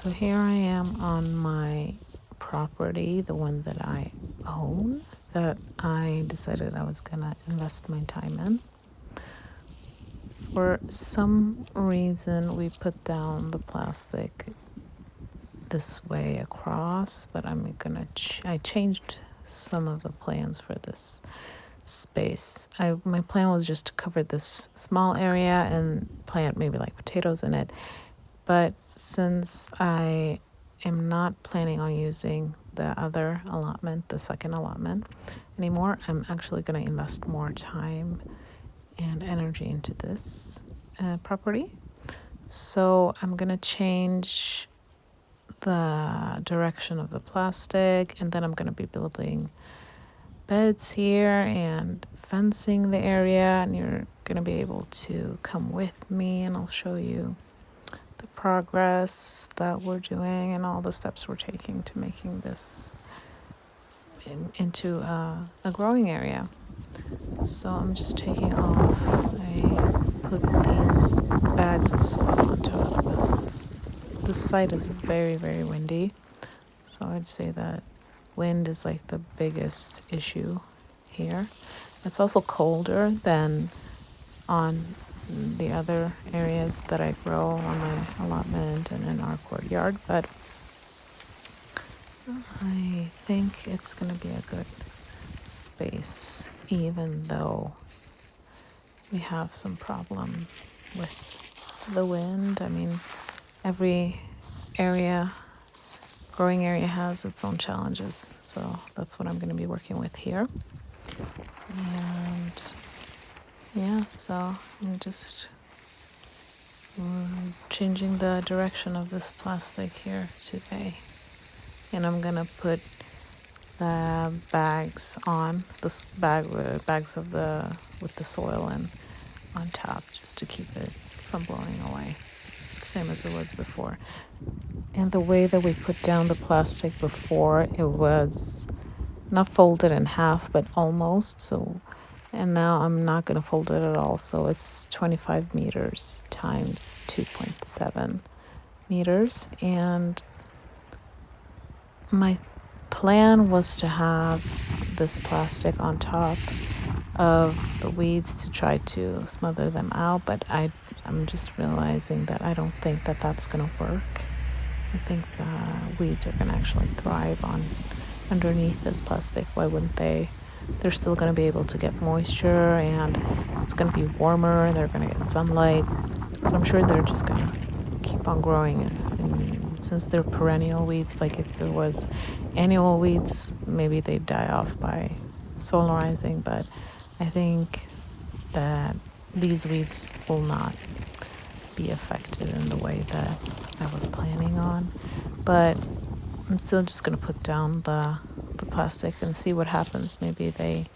So here I am on my property, the one that I own, that I decided I was gonna invest my time in. For some reason, we put down the plastic this way across, but I changed some of the plans for this space. My plan was just to cover this small area and plant maybe like potatoes in it. But since I am not planning on using the other allotment, the second allotment anymore, I'm actually going to invest more time and energy into this property. So I'm going to change the direction of the plastic, and then I'm going to be building beds here and fencing the area, and you're going to be able to come with me and I'll show you the progress that we're doing and all the steps we're taking to making this into a growing area. So I'm just taking off. I put these bags of soil on top. This site is very, very windy. So I'd say that wind is like the biggest issue here. It's also colder than on the other areas that I grow on my allotment and in our courtyard, but I think it's going to be a good space, even though we have some problem with the wind. I mean, every growing area has its own challenges, so that's what I'm going to be working with here. And yeah, so I'm just changing the direction of this plastic here today. And I'm gonna put the bags on this bags of the with the soil and on top, just to keep it from blowing away, same as it was before. And the way that we put down the plastic before, it was not folded in half, but almost. So, and now I'm not going to fold it at all. So it's 25 meters times 2.7 meters. And my plan was to have this plastic on top of the weeds to try to smother them out. But I'm just realizing that I don't think that that's going to work. I think the weeds are going to actually thrive underneath this plastic. Why wouldn't they? They're still going to be able to get moisture, and it's going to be warmer. They're going to get sunlight. So I'm sure they're just going to keep on growing. And since they're perennial weeds, like if there was annual weeds, maybe they'd die off by solarizing. But I think that these weeds will not be affected in the way that I was planning on. But I'm still just going to put down the plastic and see what happens. Maybe they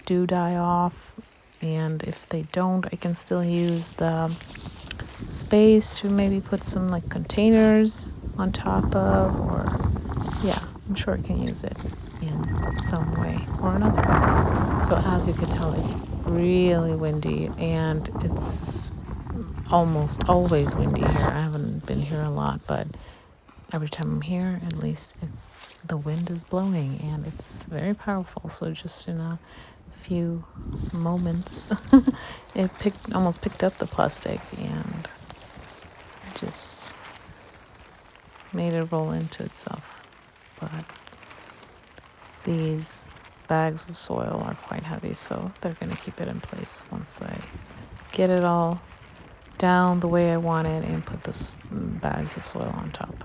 do die off, and if they don't, I can still use the space to maybe put some like containers on top of, or yeah, I'm sure I can use it in some way or another. So as you could tell, it's really windy, and it's almost always windy here. I haven't been here a lot, but every time I'm here, at least the wind is blowing, and it's very powerful. So just in a few moments, it almost picked up the plastic and just made it roll into itself. But these bags of soil are quite heavy, so they're going to keep it in place once I get it all down the way I want it and put the bags of soil on top.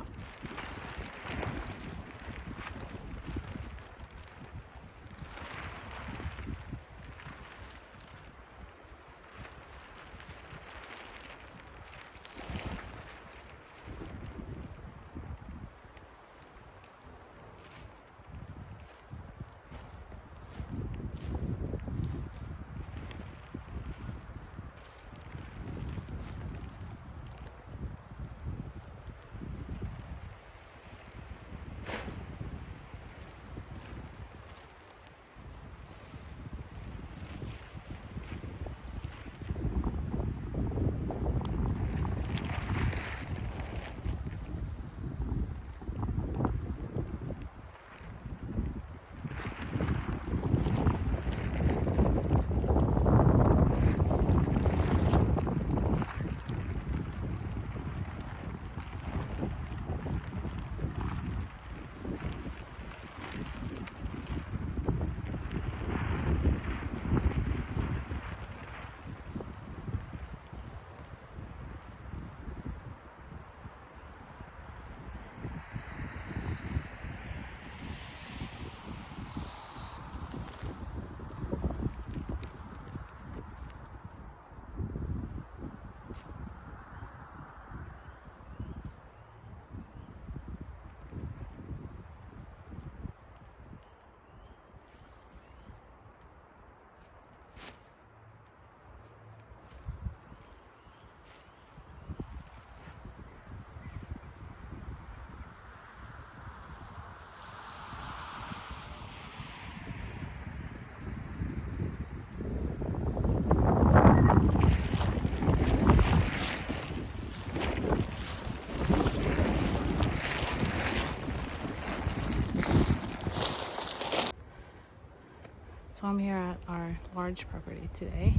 So I'm here at our large property today,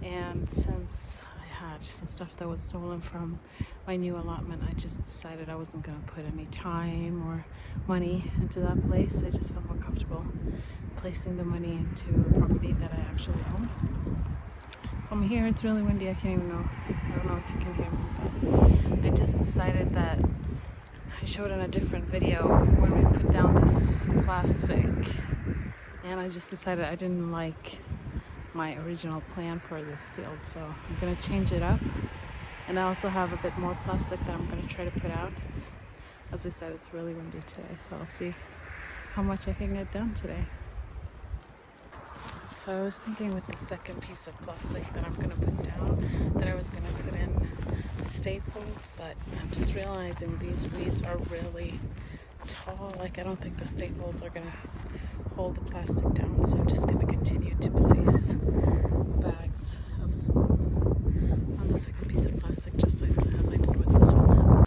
and since I had some stuff that was stolen from my new allotment, I just decided I wasn't going to put any time or money into that place. I just felt more comfortable placing the money into a property that I actually own. So I'm here, it's really windy, I can't even know, I don't know if you can hear me, but I just decided that I showed in a different video when we put down this plastic, and I just decided I didn't like my original plan for this field, so I'm gonna change it up. And I also have a bit more plastic that I'm gonna try to put out. As I said, it's really windy today, so I'll see how much I can get done today. So I was thinking with the second piece of plastic that I'm gonna put down, that I was gonna put in staples, but I'm just realizing these weeds are really tall. Like, I don't think the staples are gonna hold the plastic down, so I'm just gonna continue to place bags on the second piece of plastic, just like as I did with this one.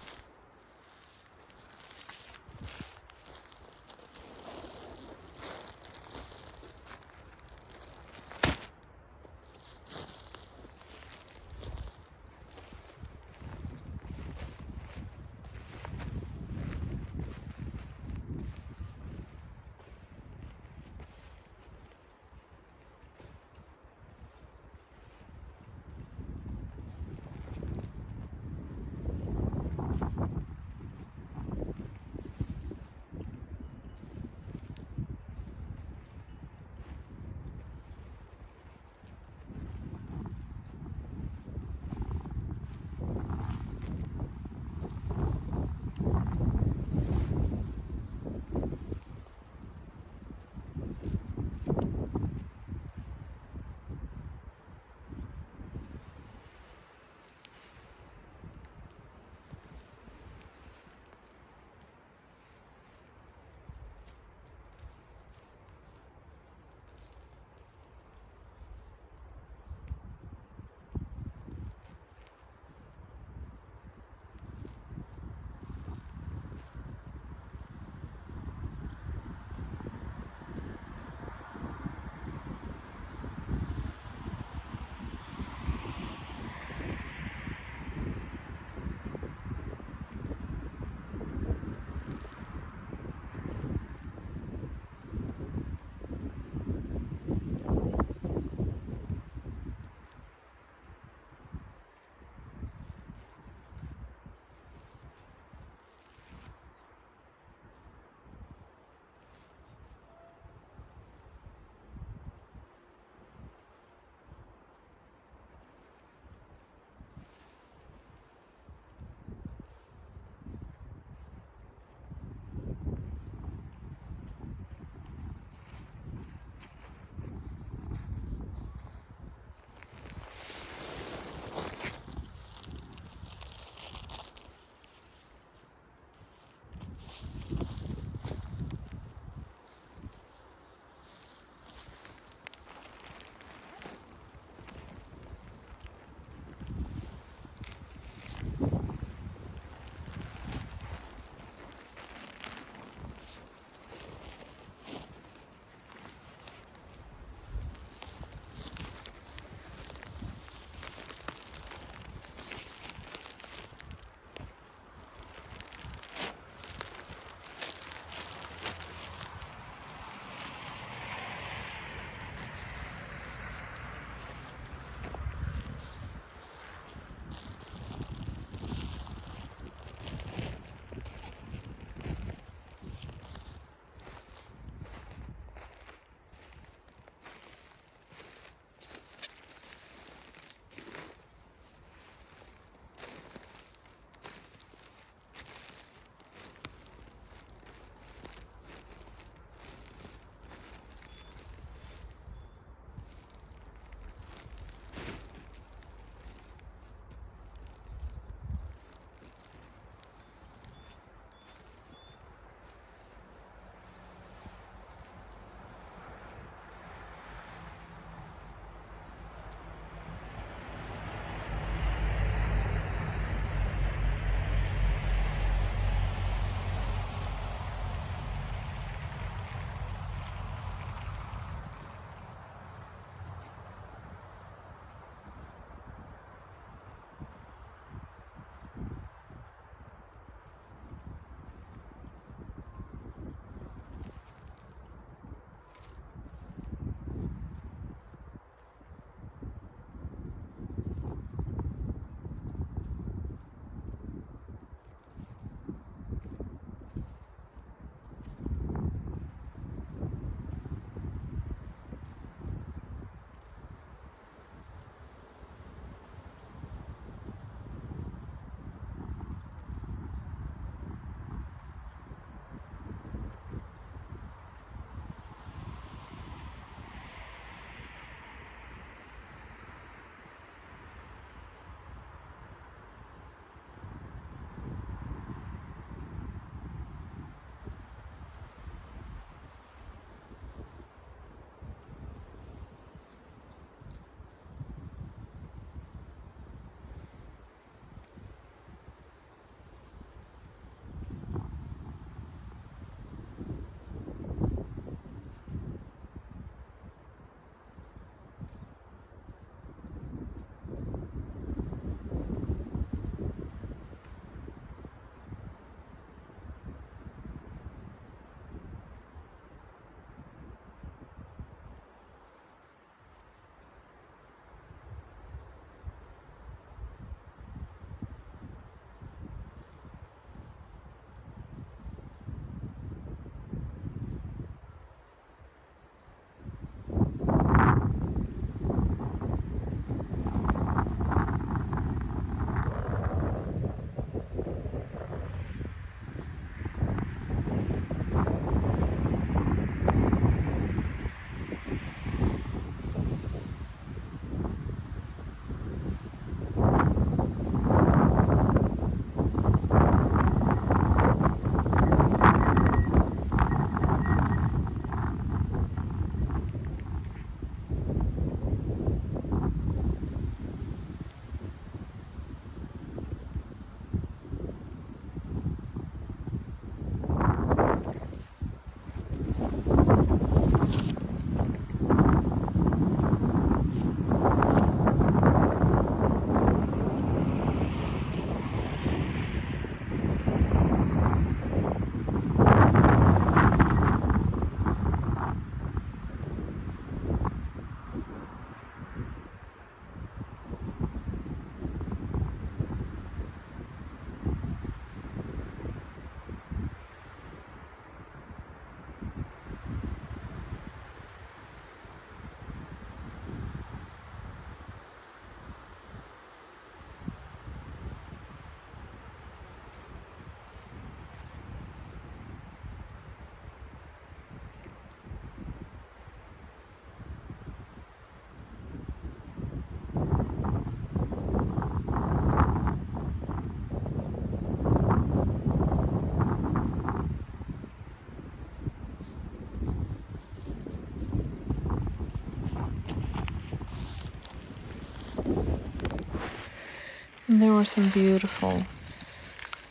And there were some beautiful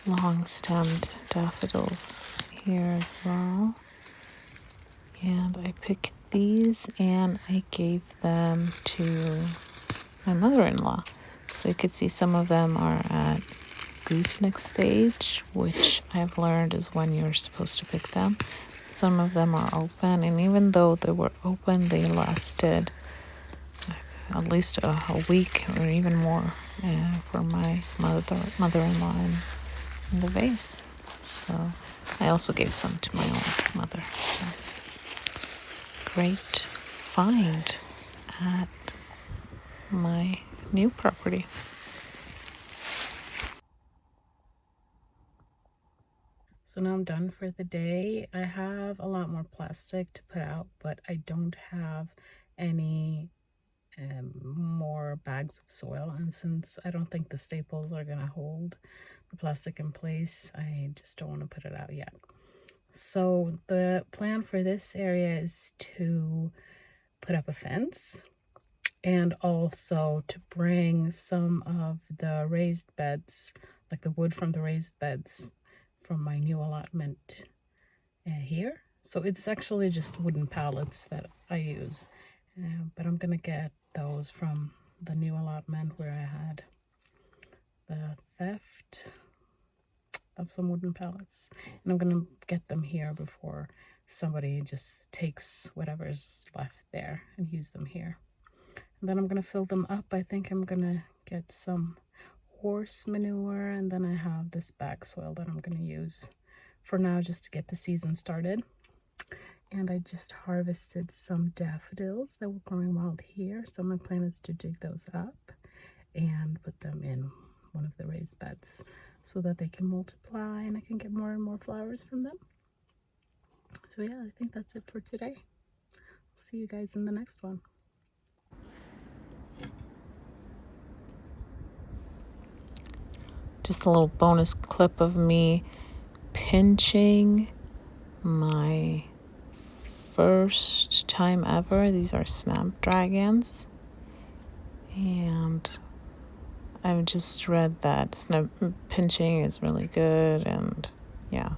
long-stemmed daffodils here as well. And I picked these and I gave them to my mother-in-law. So you could see some of them are at gooseneck stage, which I've learned is when you're supposed to pick them. Some of them are open, and even though they were open, they lasted at least a week or even more for my mother-in-law in the vase. So I also gave some to my own mother. So great find at my new property. So now I'm done for the day. I have a lot more plastic to put out, but I don't have any more bags of soil. And since I don't think the staples are going to hold the plastic in place, I just don't want to put it out yet. So the plan for this area is to put up a fence and also to bring some of the raised beds, like the wood from the raised beds from my new allotment here. So it's actually just wooden pallets that I use, but I'm gonna get those from the new allotment where I had the theft of some wooden pallets, and I'm gonna get them here before somebody just takes whatever's left there and use them here. And then I'm gonna fill them up. I think I'm gonna get some horse manure, and then I have this bag soil that I'm gonna use for now just to get the season started. And I just harvested some daffodils that were growing wild here, so my plan is to dig those up and put them in one of the raised beds so that they can multiply and I can get more and more flowers from them. So yeah, I think that's it for today. See you guys in the next one. Just a little bonus clip of me pinching my first time ever. These are snapdragons, and I've just read that pinching is really good, and yeah,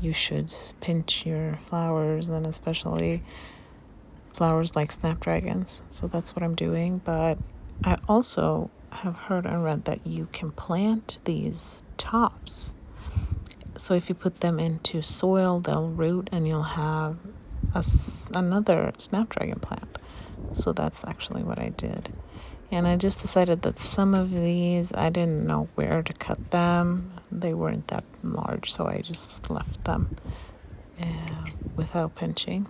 you should pinch your flowers, and especially flowers like snapdragons. So that's what I'm doing. But I also have heard and read that you can plant these tops. So if you put them into soil, they'll root and you'll have another snapdragon plant. So that's actually what I did. And I just decided that some of these, I didn't know where to cut them. They weren't that large, so I just left them without pinching.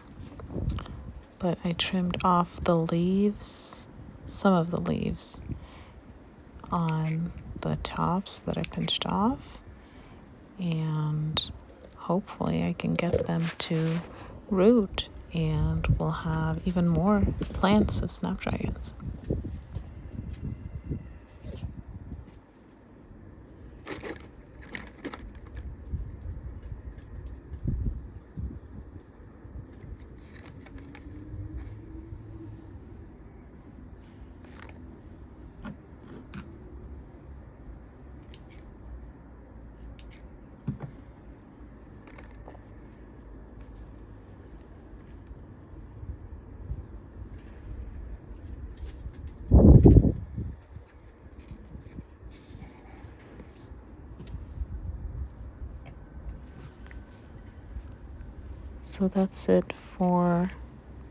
But I trimmed off the leaves, some of the leaves on the tops that I pinched off. And hopefully I can get them to root and we'll have even more plants of snapdragons. So that's it for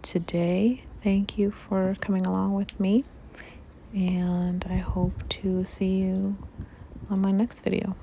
today. Thank you for coming along with me, and I hope to see you on my next video.